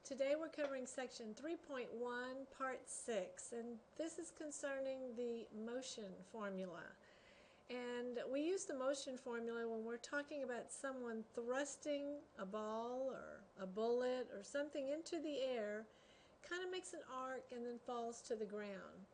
Today we're covering section 3.1, part 6, and this is concerning the motion formula. And we use the motion formula when we're talking about someone thrusting a ball or a bullet or something into the air, kind of makes an arc and then falls to the ground.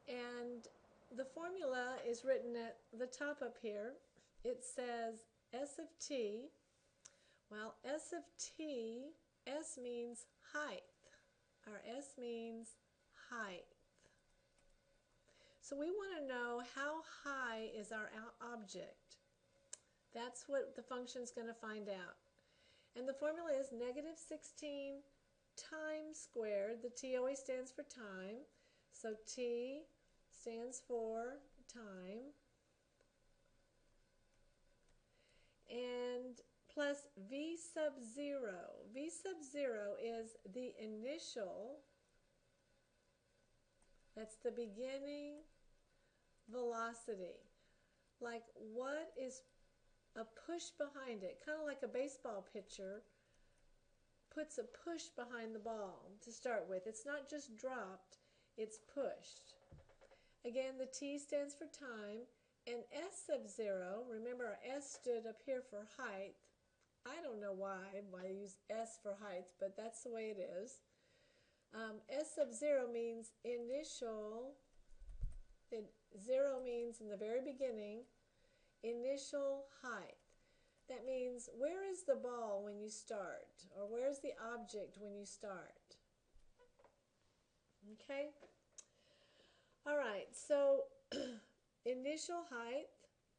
And the formula is written at the top up here. It says S of t. Well, S of t, S means height. Our S means height. So we want to know how high is our object. That's what the function is going to find out. And the formula is -16 time squared. The t always stands for time. So t stands for time. And plus v sub 0. V sub 0 is the initial, that's the beginning velocity. Like what is a push behind it? Kind of like a baseball pitcher puts a push behind the ball to start with. It's not just dropped, it's pushed. Again, the T stands for time, and S sub 0, remember our S stood up here for height. I don't know why I use S for height, but that's the way it is. S sub 0 means initial. 0 means in the very beginning, initial height. That means where is the ball when you start, or where's the object when you start? Okay? All right, so initial height,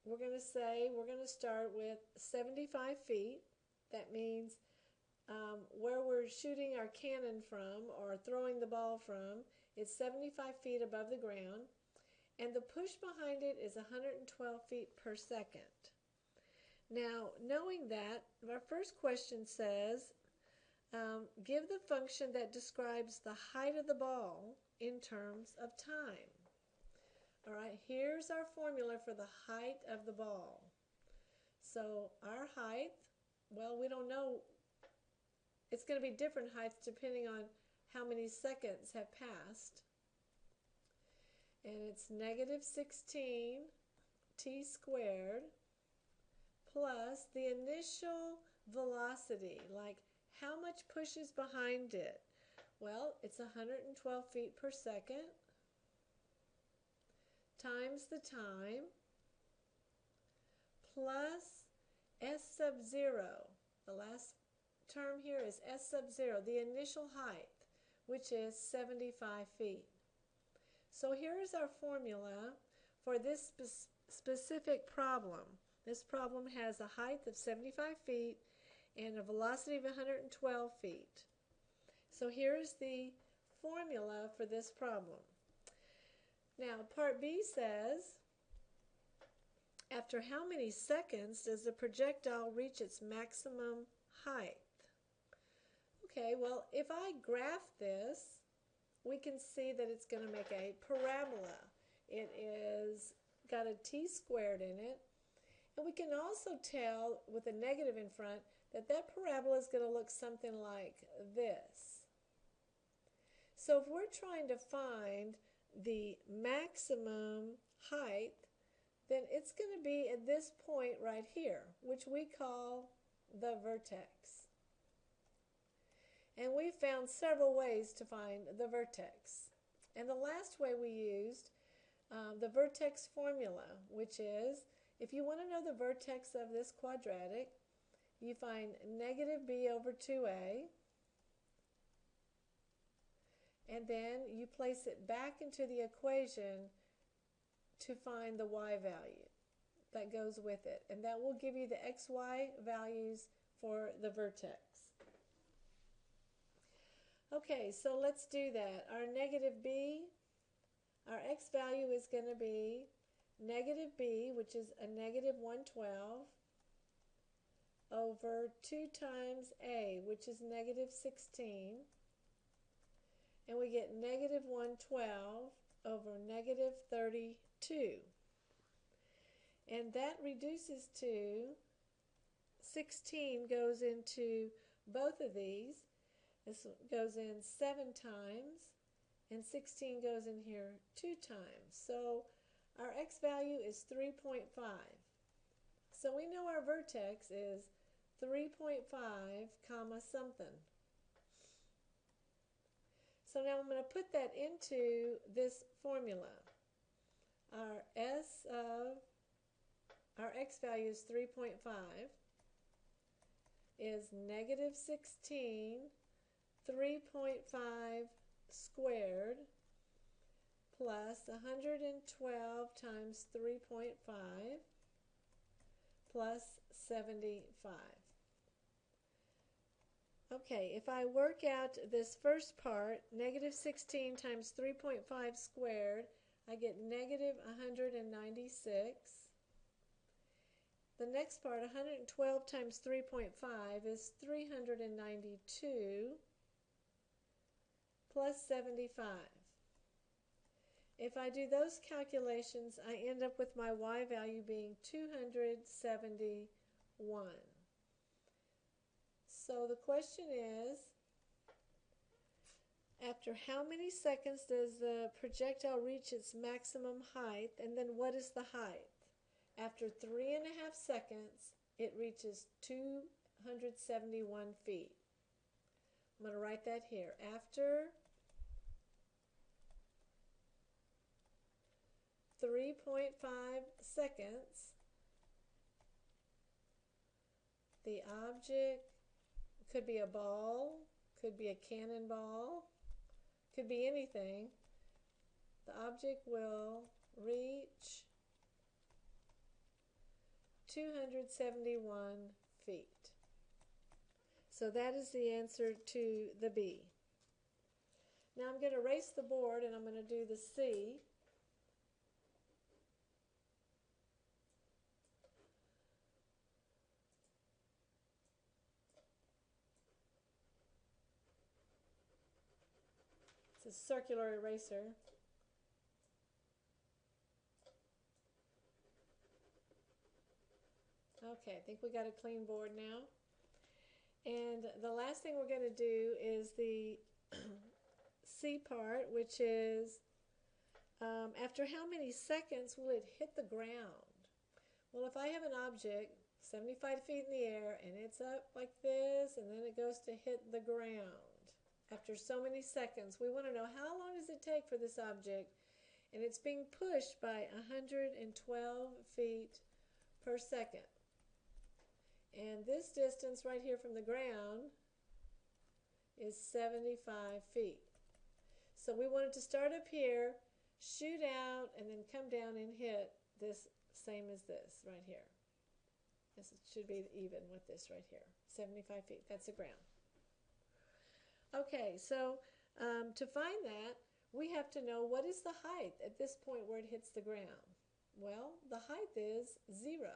we're going to start with 75 feet. That means where we're shooting our cannon from or throwing the ball from, it's 75 feet above the ground. And the push behind it is 112 feet per second. Now, knowing that, our first question says, give the function that describes the height of the ball in terms of time. All right, here's our formula for the height of the ball. So our height, well, we don't know. It's going to be different heights depending on how many seconds have passed. And it's -16 t squared plus the initial velocity, like how much pushes behind it. Well, it's 112 feet per second times the time plus S sub 0. The last term here is S sub 0, the initial height, which is 75 feet. So here is our formula for this specific problem. This problem has a height of 75 feet and a velocity of 112 feet. So here is the formula for this problem. Now, part B says, after how many seconds does the projectile reach its maximum height? Okay, well, if I graph this, we can see that it's going to make a parabola. It is got a t squared in it. And we can also tell with a negative in front that that parabola is going to look something like this. So if we're trying to find the maximum height, then it's going to be at this point right here, which we call the vertex. And we found several ways to find the vertex. And the last way we used the vertex formula, which is, if you want to know the vertex of this quadratic, you find -b over 2a, and then you place it back into the equation to find the y value that goes with it. And that will give you the xy values for the vertex. Okay, so let's do that. Our -b, our x value is going to be -b, which is a -112, over 2 times a, which is -16. And we get -112 over -32. And that reduces to 16 goes into both of these. This goes in 7 times, and 16 goes in here 2 times. So our x value is 3.5. So we know our vertex is 3.5 comma something. So now I'm going to put that into this formula. Our x value is 3.5 is negative 16, 3.5 squared plus 112 times 3.5 plus 75. Okay, if I work out this first part, negative 16 times 3.5 squared, I get negative 196. The next part, 112 times 3.5 is 392 plus 75. If I do those calculations, I end up with my y value being 271. So the question is, after how many seconds does the projectile reach its maximum height, and then what is the height? After 3.5 seconds, it reaches 271 feet. I'm going to write that here. After 3.5 seconds, the object could be a ball, could be a cannonball, could be anything. The object will reach 271 feet. So that is the answer to the B. Now I'm going to erase the board and I'm going to do the C. It's a circular eraser. Okay, I think we got a clean board now. And the last thing we're going to do is the C part, which is after how many seconds will it hit the ground? Well, if I have an object 75 feet in the air and it's up like this and then it goes to hit the ground, after so many seconds, we want to know how long does it take for this object, and it's being pushed by 112 feet per second. And this distance right here from the ground is 75 feet. So we want it to start up here, shoot out, and then come down and hit this same as this right here. This should be even with this right here, 75 feet. That's the ground. Okay, so to find that, we have to know what is the height at this point where it hits the ground. Well, the height is 0.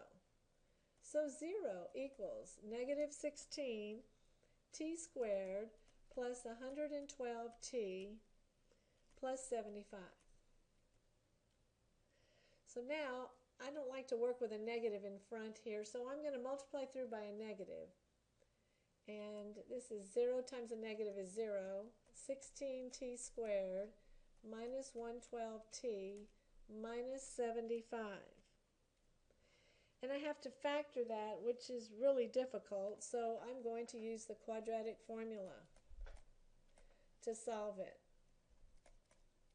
So 0 equals negative 16 t squared plus 112t plus 75. So now, I don't like to work with a negative in front here, so I'm going to multiply through by a negative. And this is 0 times a negative is 0. 16t squared minus 112t minus 75. And I have to factor that, which is really difficult, so I'm going to use the quadratic formula to solve it.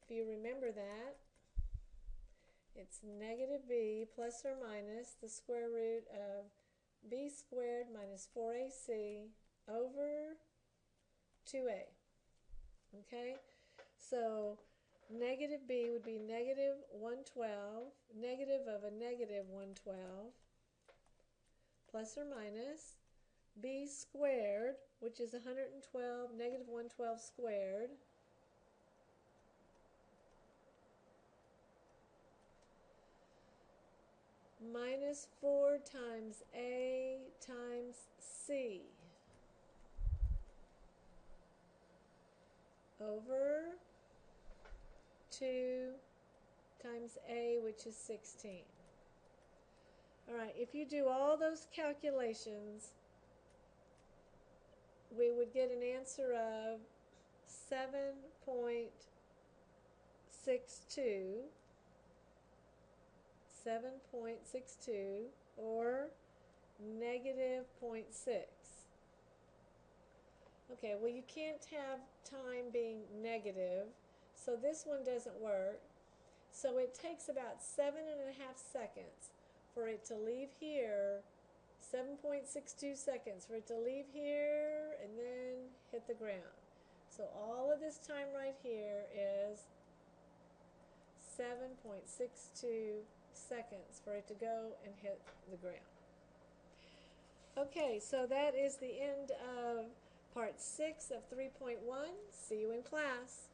If you remember that, it's negative b plus or minus the square root of b squared minus 4ac over 2a. Okay, so negative b would be negative 112, negative of a negative 112, plus or minus b squared, which is 112, negative 112 squared, minus 4 times a times c over 2 times a, which is 16. All right, if you do all those calculations, we would get an answer of 7.62, 7.62, or negative -0.6. Okay, well you can't have time being negative, so this one doesn't work. So it takes about 7.5 seconds for it to leave here, 7.62 seconds for it to leave here and then hit the ground. So all of this time right here is 7.62 seconds for it to go and hit the ground. Okay, so that is the end of part 6 of 3.1. See you in class.